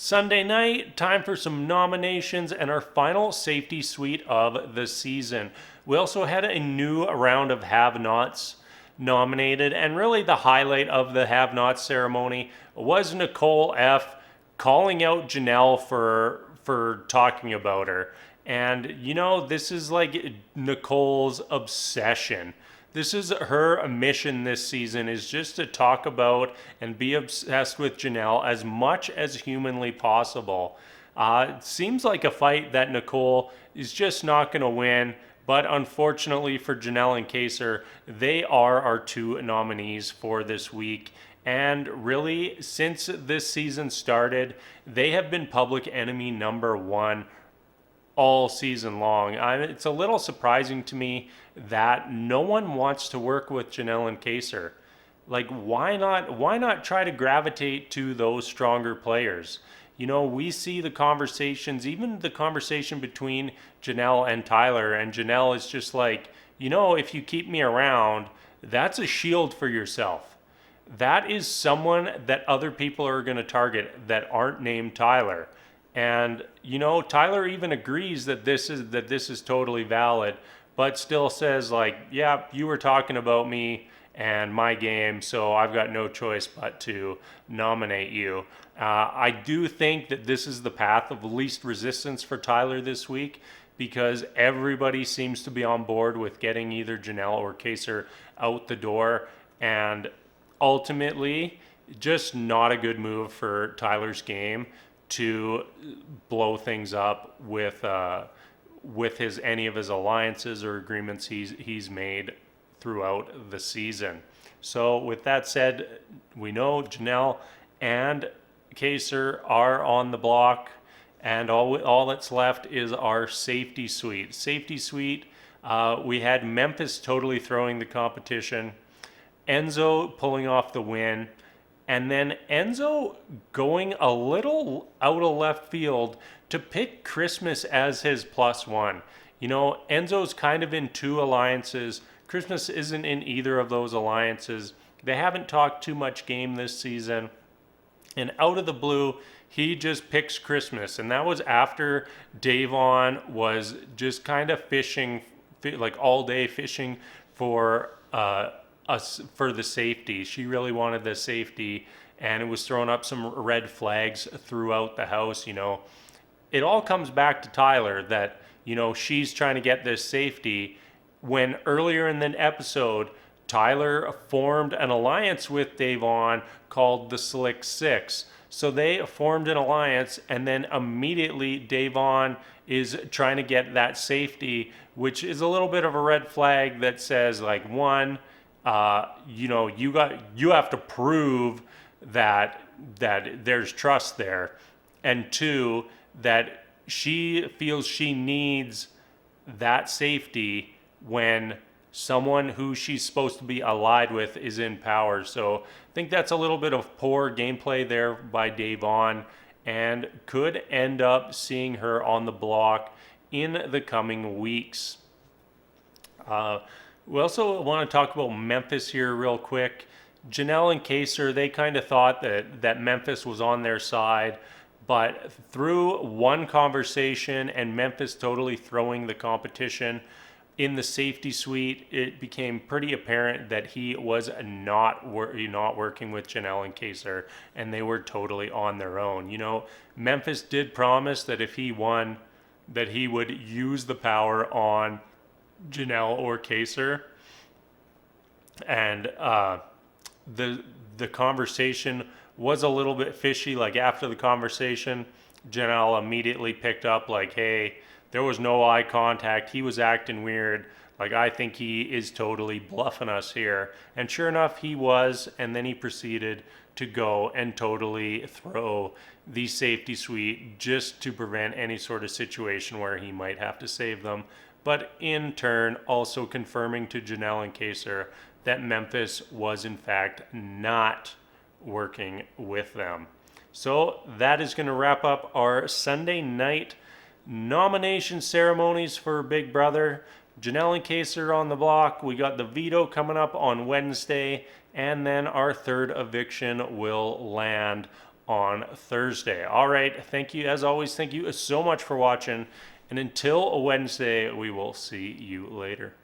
Sunday night, time for some nominations and our final safety suite of the season. We also had a new round of have-nots nominated, and really the highlight of the have-nots ceremony was Nicole F. calling out Janelle for talking about her. And this is like Nicole's obsession. This is her mission this season, is just to talk about and be obsessed with Janelle as much as humanly possible. It seems like a fight that Nicole is just not going to win, but unfortunately for Janelle and Kaysar, they are our two nominees for this week. And really, since this season started, they have been public enemy number one all season long. It's a little surprising to me that no one wants to work with Janelle and Kaysar. Like, why not? Why not try to gravitate to those stronger players? We see the conversations, even the conversation between Janelle and Tyler, and Janelle is just like, if you keep me around, that's a shield for yourself. That is someone that other people are going to target that aren't named Tyler. And Tyler even agrees that this is totally valid, but still says like, yeah, you were talking about me and my game, so I've got no choice but to nominate you. I do think that this is the path of least resistance for Tyler this week, because everybody seems to be on board with getting either Janelle or Kaysar out the door, and ultimately just not a good move for Tyler's game to blow things up with any of his alliances or agreements he's made throughout the season. So with that said, we know Janelle and Kaysar are on the block, and all that's left is our safety suite. We had Memphis totally throwing the competition, Enzo pulling off the win, and then Enzo going a little out of left field to pick Christmas as his +1. Enzo's kind of in two alliances. Christmas isn't in either of those alliances. They haven't talked too much game this season. And out of the blue, he just picks Christmas. And that was after Davon was just kind of fishing, like all day fishing for for the safety. She really wanted the safety, and it was throwing up some red flags throughout the house. It all comes back to Tyler that she's trying to get this safety, when earlier in the episode Tyler formed an alliance with Davon called the Slick Six. So they formed an alliance, and then immediately Davon is trying to get that safety, which is a little bit of a red flag that says, like, one, you have to prove that there's trust there, and two, that she feels she needs that safety when someone who she's supposed to be allied with is in power. So I think that's a little bit of poor gameplay there by Davon, and could end up seeing her on the block in the coming weeks. We also want to talk about Memphis here real quick. Janelle and Kaysar, they kind of thought that Memphis was on their side, but through one conversation and Memphis totally throwing the competition in the safety suite, it became pretty apparent that he was not working with Janelle and Kaysar, and they were totally on their own. Memphis did promise that if he won, that he would use the power on Janelle or Kaysar, and the conversation was a little bit fishy. Like, after the conversation, Janelle immediately picked up like, hey, there was no eye contact, he was acting weird, like, I think he is totally bluffing us here. And sure enough, he was, and then he proceeded to go and totally throw the safety suite just to prevent any sort of situation where he might have to save them, but in turn also confirming to Janelle and Kaysar that Memphis was in fact not working with them. So that is going to wrap up our Sunday night nomination ceremonies for Big Brother. Janelle and Kaysar on the block. We got the veto coming up on Wednesday, and then our third eviction will land on Thursday. All right, thank you as always. Thank you so much for watching. And until Wednesday, we will see you later.